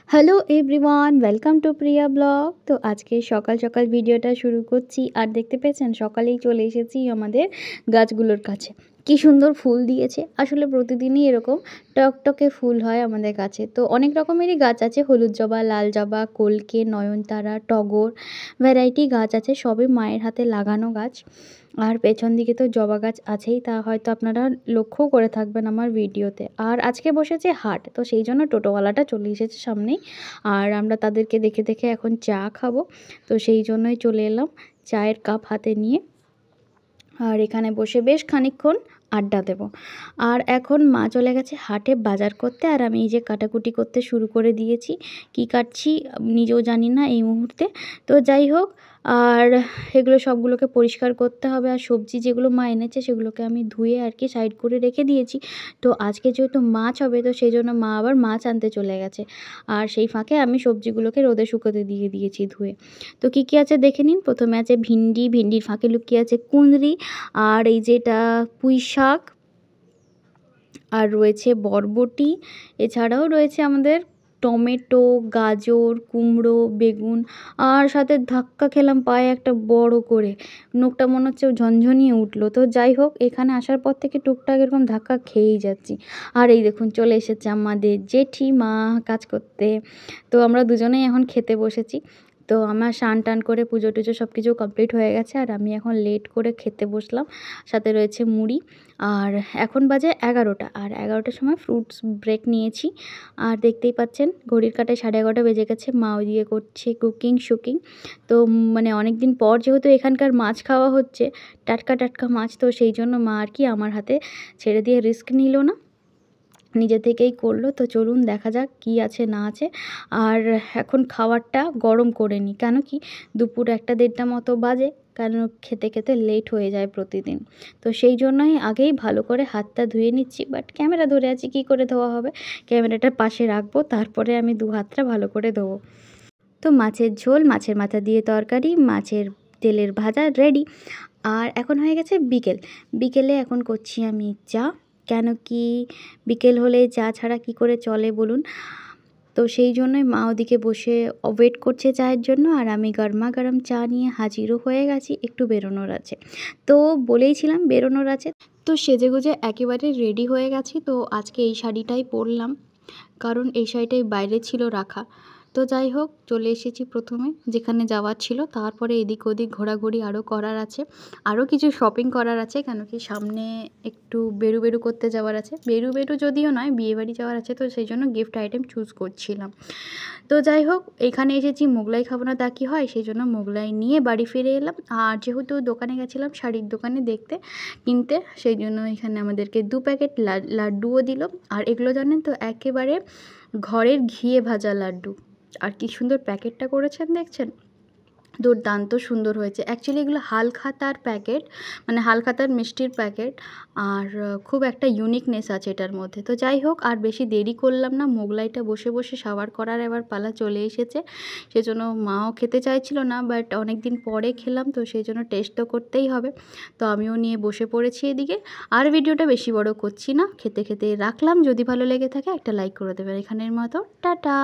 Hello everyone, welcome to Priya blog. তো আজকে সকাল সকাল ভিডিওটা শুরু করছি। আর দেখতে পেয়েছেন সকালেই চলে এসেছি আমাদের গাছগুলোর কাছে। কি সুন্দর ফুল দিয়েছে। আসলে প্রতিদিনই এরকম টকটকে ফুল হয় আমাদের গাছে। তো অনেক রকমেরই গাছ আছে, হলুদ জবা, লাল জবা, কলকে, নয়নতারা, টগর, ভ্যারাইটি গাছ আছে। সবই মায়ের হাতে লাগানো গাছ। আর পেছন দিকে তো জবা গাছ আছেই, তা হয়তো আপনারা লক্ষ্যও করে থাকবেন আমার ভিডিওতে। আর আজকে বসেছে হাট, তো সেই জন্য টোটোওয়ালাটা চলে এসেছে সামনেই। আর আমরা তাদেরকে দেখে দেখে এখন চা খাবো, তো সেই জন্যই চলে এলাম চায়ের কাপ হাতে নিয়ে। আর এখানে বসে বেশ খানিকক্ষণ আড্ডা দেব। আর এখন মা চলে গেছে হাটে বাজার করতে, আর আমি এই যে কাটাকুটি করতে শুরু করে দিয়েছি। কি কাটছি নিজেও জানি না এই মুহূর্তে। তো যাই হোক, আর এগুলো সবগুলোকে পরিষ্কার করতে হবে। আর সবজি যেগুলো মা এনেছে সেগুলোকে আমি ধুয়ে আর কি সাইড করে রেখে দিয়েছি। তো আজকে যেহেতু মাছ হবে, তো সেই জন্য মা আবার মাছ আনতে চলে গেছে। আর সেই ফাঁকে আমি সবজিগুলোকে রোদে শুকোতে দিয়ে দিয়েছি ধুয়ে। তো কী কী আছে দেখে নিন। প্রথমে আছে ভিন্ডি, ভিন্ডির ফাঁকে লুকিয়ে আছে কুঁদরি, আর এই যেটা পুঁই শাক, আর রয়েছে বরবটি। এছাড়াও রয়েছে আমাদের টমেটো, গাজর, কুমড়ো, বেগুন। আর সাথে ধাক্কা খেলাম পায়ে একটা বড় করে, নখটা মনে হচ্ছে ঝনঝনিয়ে উঠলো। তো যাই হোক, এখানে আসার পর থেকে টুকটাক এরকম ধাক্কা খেয়েই যাচ্ছি। আর এই দেখুন চলে এসেছে আমাদের জেঠিমা কাজ করতে। তো আমরা দুজনেই এখন খেতে বসেছি। তো আমার স্নান টান করে পুজো টুজো সব কিছু কমপ্লিট হয়ে গেছে, আর আমি এখন লেট করে খেতে বসলাম। সাথে রয়েছে মুড়ি। আর এখন বাজে 11টা, আর 11টার সময় ফ্রুটস ব্রেক নিয়েছি। আর দেখতেই পাচ্ছেন ঘড়ির কাঁটায় 11:30 বেজে গেছে। মা ওইদিকে করছে শুকিং। তো মানে অনেক দিন পর যেহেতু এখানকার মাছ খাওয়া হচ্ছে, টাটকা টাটকা মাছ, তো সেই জন্য মা আর কি আমার হাতে ছেড়ে দিয়ে রিস্ক নিল না, নিজে থেকেই করলো। তো চলুন দেখা যাক কি আছে না আছে। আর এখন খাবারটা গরম করে নিই, কেন কি দুপুর 1-1:30 মতো বাজে, কারণ খেতে খেতে লেট হয়ে যায় প্রতিদিন। তো সেই জন্যই আগেই ভালো করে হাতটা ধুয়ে নিচ্ছি। বাট ক্যামেরা ধরে আছি, কী করে ধোয়া হবে। ক্যামেরাটার পাশে রাখবো, তারপরে আমি দু হাতটা ভালো করে ধোবো। তো মাছের ঝোল, মাছের মাথা দিয়ে তরকারি, মাছের তেলের ভাজা রেডি। আর এখন হয়ে গেছে বিকেল। বিকেলে এখন করছি আমি চা, কেন কি বিকেল হলে চা ছাড়া কি করে চলে বলুন। তো সেই জন্যই মা ওদিকে বসে ওয়েট করছে চায়ের জন্য, আর আমি গরমা গরম চা নিয়ে হাজিরও হয়ে গেছি। একটু বেরোনোর আছে, তো বলেইছিলাম বেরোনোর আছে। তো সেজেগুজে একেবারে রেডি হয়ে গেছি। তো আজকে এই শাড়িটাই পরলাম, কারণ এই শাড়িটাই বাইরে ছিল রাখা। তো যাই হোক, চলে এসেছি প্রথমে যেখানে যাওয়ার ছিল, তারপরে এদিক ওদিক ঘোরাঘুরি আরও করার আছে, আরও কিছু শপিং করার আছে। কেন কি সামনে একটু বেরু করতে যাওয়ার আছে, বেরু যদিও নয়, বিয়েবাড়ি যাওয়ার আছে। তো সেই জন্য গিফট আইটেম চুজ করছিলাম। তো যাই হোক, এখানে এসেছি মোগলাই খাবো না তা কি হয়, সেই জন্য মোগলাই নিয়ে বাড়ি ফিরে এলাম। আর যেহেতু দোকানে গেছিলাম শাড়ির দোকানে কিনতে, সেই জন্য এখানে আমাদেরকে 2 প্যাকেট লাড্ডুও দিল। আর এগুলো জানেন তো একেবারে ঘরের ঘিয়ে ভাজা লাড্ডু। আর কি সুন্দর প্যাকেটটা করেছেন দেখছেন, দুর্দান্ত সুন্দর হয়েছে। অ্যাকচুয়ালি এগুলো হালখাতার প্যাকেট, মানে হালখাতার মিষ্টির প্যাকেট। আর খুব একটা ইউনিকনেস আছে এটার মধ্যে। তো যাই হোক, আর বেশি দেরি করলাম না, মোগলাইটা বসে বসে সাবার করার এবার পালা চলে এসেছে। সেজন্য মাও খেতে চাইছিল না, বাট অনেক দিন পরে খেলাম, তো সেই জন্য টেস্ট তো করতেই হবে। তো আমিও নিয়ে বসে পড়েছি এদিকে। আর ভিডিওটা বেশি বড় করছি না, খেতে খেতে রাখলাম। যদি ভালো লেগে থাকে একটা লাইক করে দেবেন। এখানের মতো টাটা।